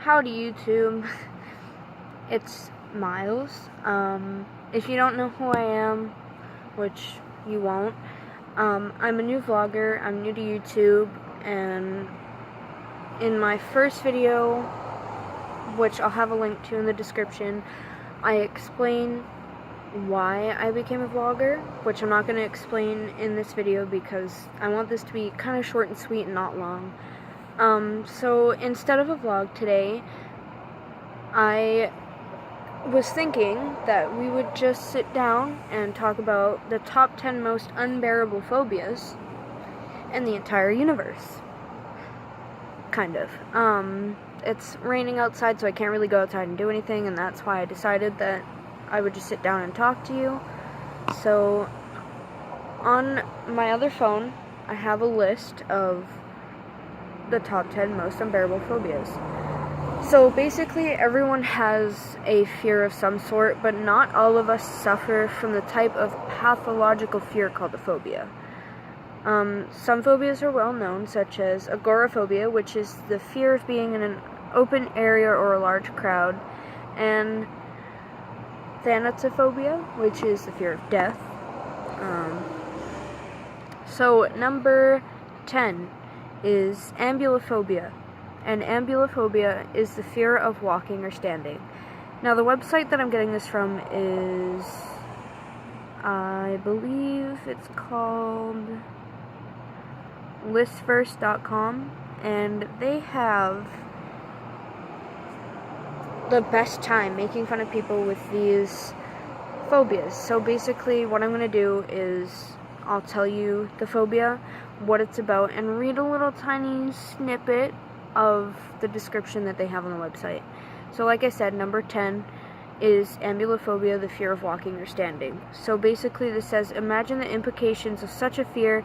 Howdy YouTube, it's Miles. If you don't know who I am, which you won't, I'm a new vlogger, I'm new to YouTube, and in my first video, which I'll have a link to in the description, I explain why I became a vlogger, which I'm not going to explain in this video because I want this to be kind of short and sweet and not long. So instead of a vlog today, I was thinking that we would just sit down and talk about the top 10 most unbearable phobias in the entire universe. Kind of. It's raining outside, so I can't really go outside and do anything, and that's why I decided that I would just sit down and talk to you. So, on my other phone, I have a list of the top 10 most unbearable phobias. So basically everyone has a fear of some sort, but not all of us suffer from the type of pathological fear called a phobia. Some phobias are well known, such as agoraphobia, which is the fear of being in an open area or a large crowd, and thanatophobia, which is the fear of death. So number 10 is ambulophobia, and ambulophobia is the fear of walking or standing. Now the website that I'm getting this from is, I believe it's called listverse.com, and they have the best time making fun of people with these phobias. So basically what I'm going to do is I'll tell you the phobia, what it's about, and read a little tiny snippet of the description that they have on the website. So like I said, number 10 is ambulophobia, the fear of walking or standing. So basically this says, imagine the implications of such a fear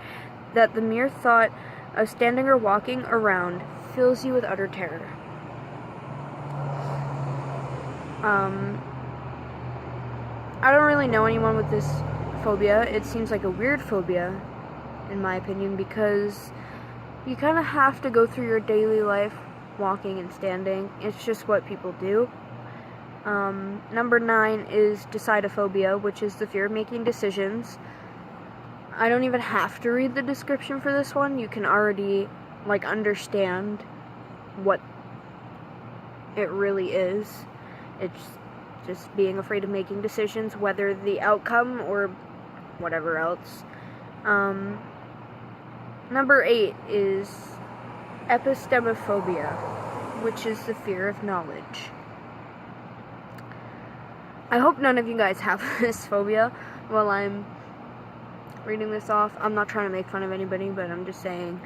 that the mere thought of standing or walking around fills you with utter terror. I don't really know anyone with this phobia. It seems like a weird phobia, in my opinion, because you kind of have to go through your daily life walking and standing. It's just what people do. Number 9 is decidophobia, which is the fear of making decisions. I don't even have to read the description for this one. You can already, understand what it really is. It's just being afraid of making decisions, whether the outcome or whatever else. Number 8 is epistemophobia, which is the fear of knowledge. I hope none of you guys have this phobia while I'm reading this off. I'm not trying to make fun of anybody, but I'm just saying.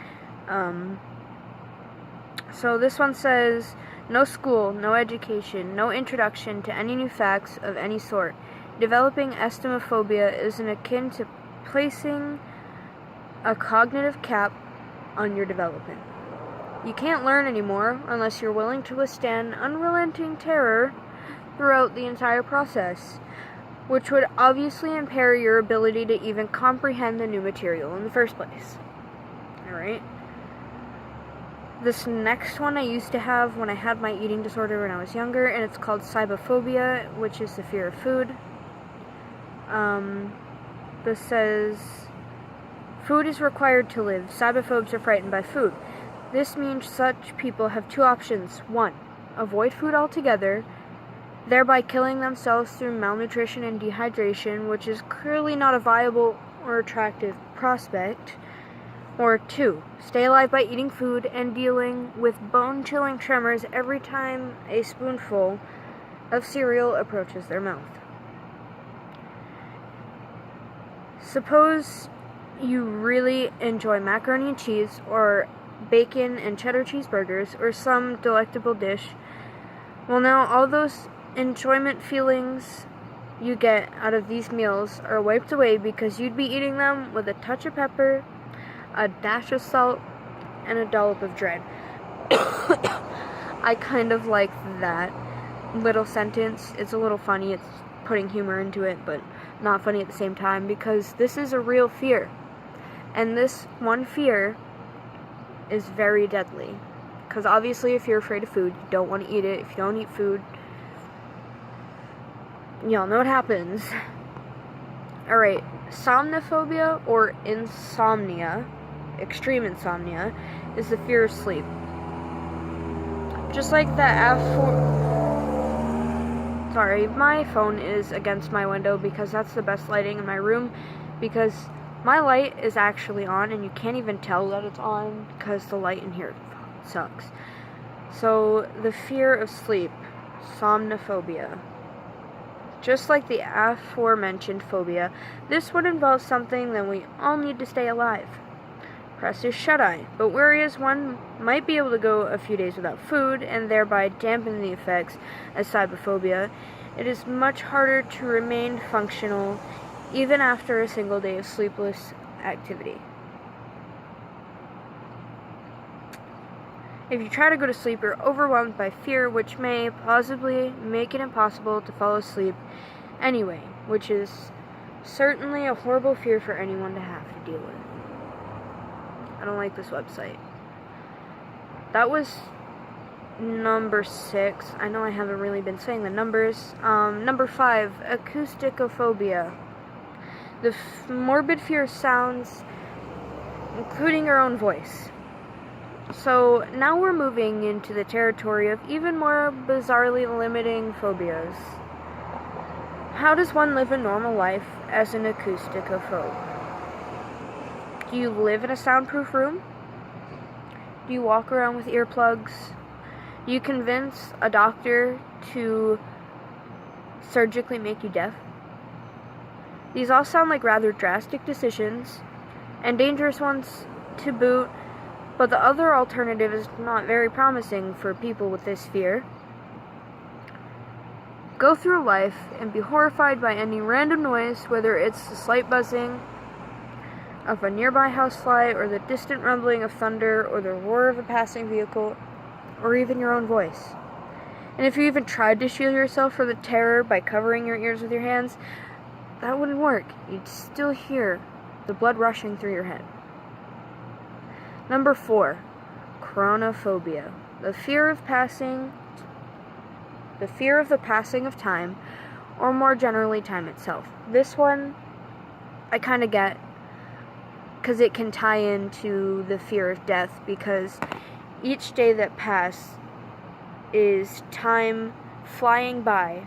So this one says, no school, no education, no introduction to any new facts of any sort. Developing estemophobia is akin to placing a cognitive cap on your development. You can't learn anymore unless you're willing to withstand unrelenting terror throughout the entire process, which would obviously impair your ability to even comprehend the new material in the first place. Alright? This next one I used to have when I had my eating disorder when I was younger, and it's called cybophobia, which is the fear of food. This says, food is required to live. Cybophobes are frightened by food. This means such people have two options. 1. Avoid food altogether, thereby killing themselves through malnutrition and dehydration, which is clearly not a viable or attractive prospect. Or 2. Stay alive by eating food and dealing with bone-chilling tremors every time a spoonful of cereal approaches their mouth. Suppose you really enjoy macaroni and cheese, or bacon and cheddar cheeseburgers, or some delectable dish. Well, now all those enjoyment feelings you get out of these meals are wiped away because you'd be eating them with a touch of pepper, a dash of salt, and a dollop of dread. I kind of like that little sentence. It's a little funny. It's putting humor into it, but not funny at the same time, because this is a real fear. And this one fear is very deadly. Because obviously if you're afraid of food, you don't want to eat it. If you don't eat food, y'all know what happens. Alright, somnophobia or insomnia, extreme insomnia, is the fear of sleep. Just like the Sorry, my phone is against my window because that's the best lighting in my room, because my light is actually on and you can't even tell that it's on because the light in here sucks. So, the fear of sleep, somnophobia. Just like the aforementioned phobia, this would involve something that we all need to stay alive. Press shut-eye, but whereas one might be able to go a few days without food and thereby dampen the effects of cybophobia, it is much harder to remain functional even after a single day of sleepless activity. If you try to go to sleep, you're overwhelmed by fear, which may possibly make it impossible to fall asleep anyway, which is certainly a horrible fear for anyone to have to deal with. I don't like this website. That was number 6. I know I haven't really been saying the numbers. Number 5, acousticophobia. The morbid fear of sounds, including your own voice. So now we're moving into the territory of even more bizarrely limiting phobias. How does one live a normal life as an acousticophobe? Do you live in a soundproof room? Do you walk around with earplugs? Do you convince a doctor to surgically make you deaf? These all sound like rather drastic decisions, and dangerous ones to boot, but the other alternative is not very promising for people with this fear. Go through life and be horrified by any random noise, whether it's the slight buzzing of a nearby housefly, or the distant rumbling of thunder, or the roar of a passing vehicle, or even your own voice. And if you even tried to shield yourself from the terror by covering your ears with your hands, that wouldn't work. You'd still hear the blood rushing through your head. Number 4, chronophobia. The fear of the passing of time, or more generally, time itself. This one I kind of get, because it can tie into the fear of death, because each day that passes is time flying by,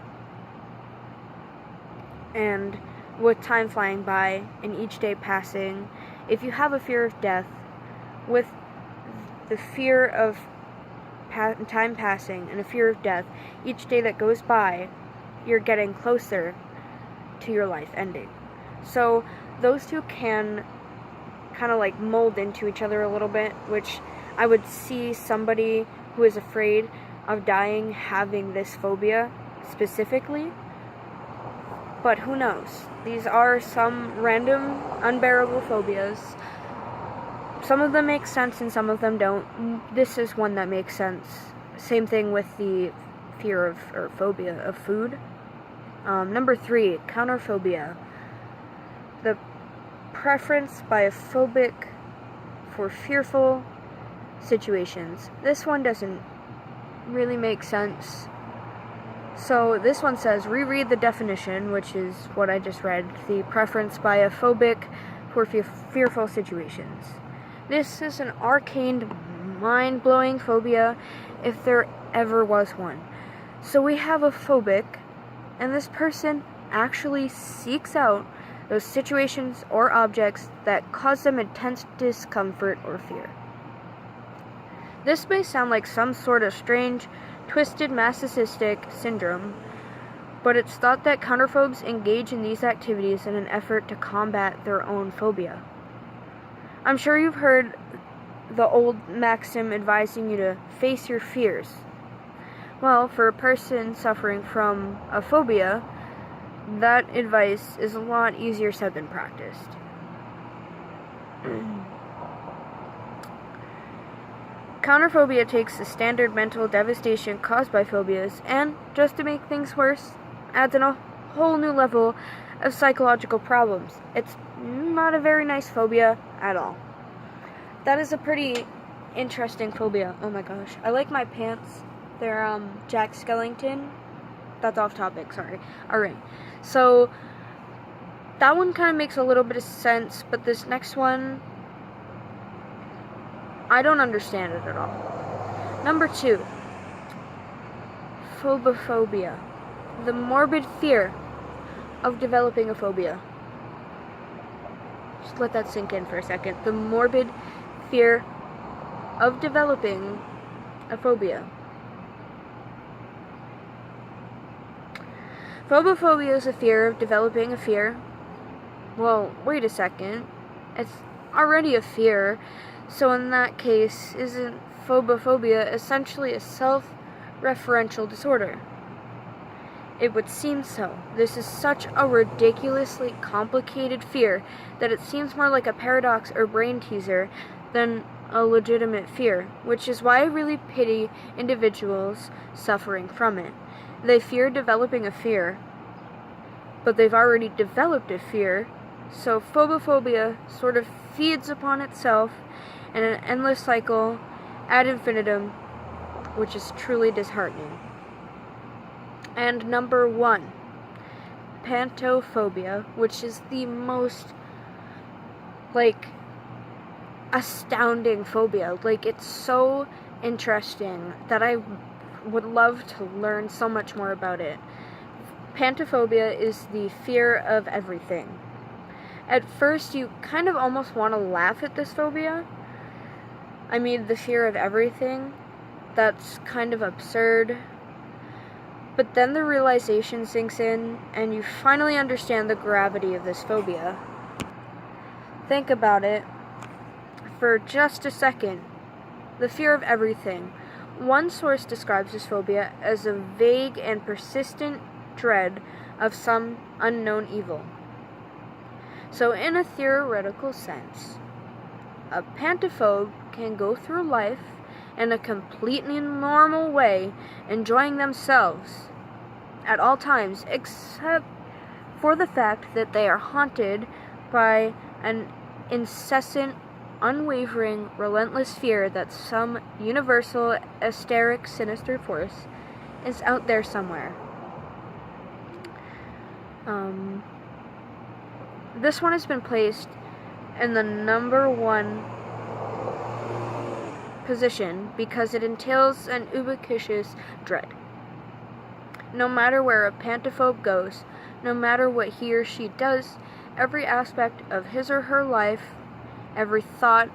and with time flying by and each day passing, if you have a fear of death, with the fear of time passing and a fear of death, each day that goes by, you're getting closer to your life ending. So those two can kind of like mold into each other a little bit, which I would see somebody who is afraid of dying having this phobia specifically, but who knows? These are some random unbearable phobias. Some of them make sense and some of them don't. This is one that makes sense. Same thing with the fear of, or phobia of food. Number 3, counterphobia. The preference by a phobic for fearful situations. This one doesn't really make sense. So this one says, reread the definition, which is what I just read. The preference by a phobic for fearful situations. This is an arcane, mind-blowing phobia, if there ever was one. So we have a phobic, and this person actually seeks out those situations or objects that cause them intense discomfort or fear. This may sound like some sort of strange, twisted masochistic syndrome, but it's thought that counterphobes engage in these activities in an effort to combat their own phobia. I'm sure you've heard the old maxim advising you to face your fears. Well, for a person suffering from a phobia, that advice is a lot easier said than practiced. Counterphobia takes the standard mental devastation caused by phobias and, just to make things worse, adds in a whole new level of psychological problems. It's not a very nice phobia at all. That is a pretty interesting phobia. Oh my gosh. I like my pants. They're Jack Skellington. That's off topic, sorry. Alright. So that one kind of makes a little bit of sense, but this next one, I don't understand it at all. Number 2. Phobophobia. The morbid fear of developing a phobia. Just let that sink in for a second. The morbid fear of developing a phobia. Phobophobia is a fear of developing a fear. Well, wait a second. It's already a fear. So in that case, isn't phobophobia essentially a self-referential disorder? It would seem so. This is such a ridiculously complicated fear that it seems more like a paradox or brain teaser than a legitimate fear, which is why I really pity individuals suffering from it. They fear developing a fear, but they've already developed a fear, so phobophobia sort of feeds upon itself in an endless cycle ad infinitum, which is truly disheartening. And number 1, pantophobia, which is the most, astounding phobia. It's so interesting that I would love to learn so much more about it. Pantophobia is the fear of everything. At first, you kind of almost want to laugh at this phobia. I mean, the fear of everything. That's kind of absurd. But then the realization sinks in, and you finally understand the gravity of this phobia. Think about it for just a second. The fear of everything. One source describes this phobia as a vague and persistent dread of some unknown evil. So in a theoretical sense, a pantophobe can go through life in a completely normal way, enjoying themselves at all times, except for the fact that they are haunted by an incessant, unwavering, relentless fear that some universal, hysteric, sinister force is out there somewhere. This one has been placed in the number 1 position because it entails an ubiquitous dread. No matter where a pantophobe goes, no matter what he or she does, every aspect of his or her life, every thought,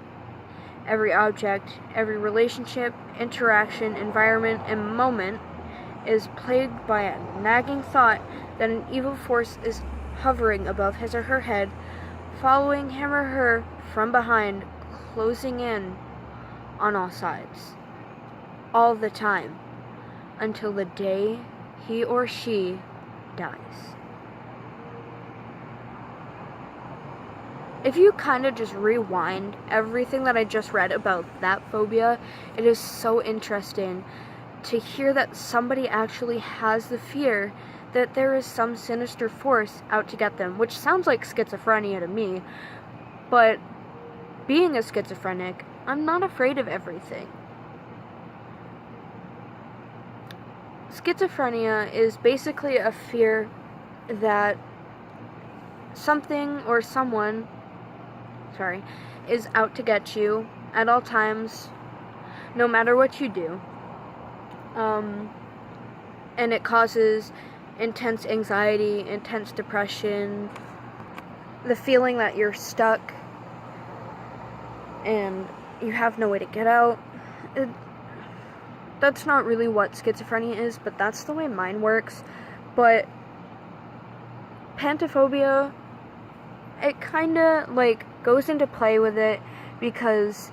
every object, every relationship, interaction, environment, and moment is plagued by a nagging thought that an evil force is hovering above his or her head, following him or her from behind, closing in on all sides, all the time, until the day he or she dies. If you kind of just rewind everything that I just read about that phobia, it is so interesting to hear that somebody actually has the fear that there is some sinister force out to get them, which sounds like schizophrenia to me, but being a schizophrenic, I'm not afraid of everything. Schizophrenia is basically a fear that something or someone, is out to get you at all times, no matter what you do. And it causes intense anxiety, intense depression, the feeling that you're stuck and you have no way to get out. That's not really what schizophrenia is, but that's the way mine works. But pantophobia, it kinda goes into play with it because,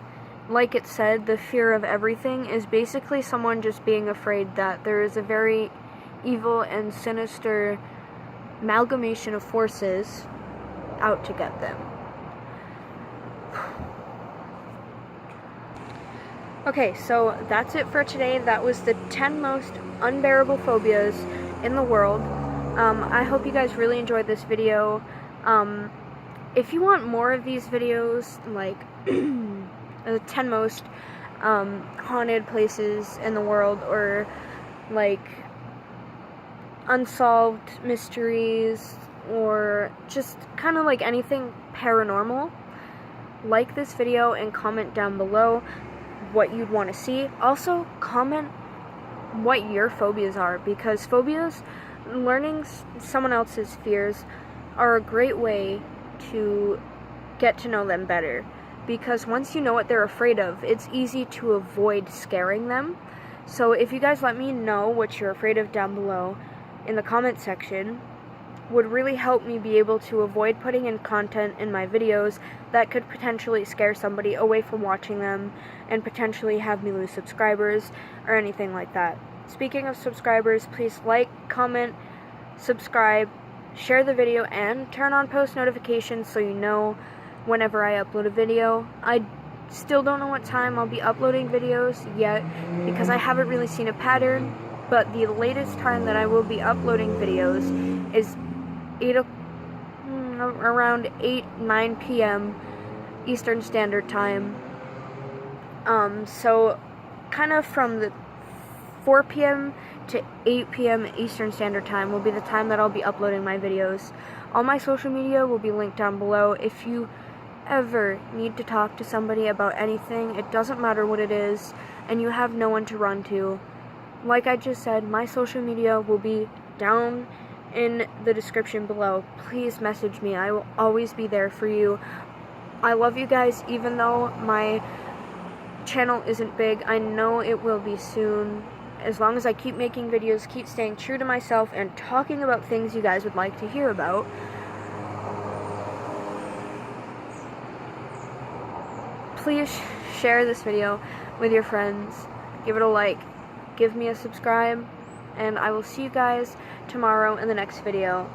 like it said, the fear of everything is basically someone just being afraid that there is a very evil and sinister amalgamation of forces out to get them. Okay, so that's it for today. That was the 10 most unbearable phobias in the world. I hope you guys really enjoyed this video. If you want more of these videos, like the 10 most, haunted places in the world, or like unsolved mysteries, or just kind of like anything paranormal, like this video and comment down below what you'd want to see. Also, comment what your phobias are, because phobias, learning someone else's fears, are a great way to get to know them better, because once you know what they're afraid of, it's easy to avoid scaring them. So if you guys let me know what you're afraid of down below in the comment section, would really help me be able to avoid putting in content in my videos that could potentially scare somebody away from watching them and potentially have me lose subscribers or anything like that. Speaking of subscribers, please like, comment, subscribe, share the video, and turn on post notifications so you know whenever I upload a video. I still don't know what time I'll be uploading videos yet, because I haven't really seen a pattern, but the latest time that I will be uploading videos is around 8-9 p.m. Eastern Standard Time. So kind of from the 4 p.m. to 8 p.m. Eastern Standard Time will be the time that I'll be uploading my videos. All my social media will be linked down below. If you ever need to talk to somebody about anything, it doesn't matter what it is, and you have no one to run to, like I just said, my social media will be down in the description below. Please message me. I will always be there for you. I love you guys, even though my channel isn't big. I know it will be soon. As long as I keep making videos, keep staying true to myself, and talking about things you guys would like to hear about. Please share this video with your friends. Give it a like. Give me a subscribe. And I will see you guys tomorrow in the next video.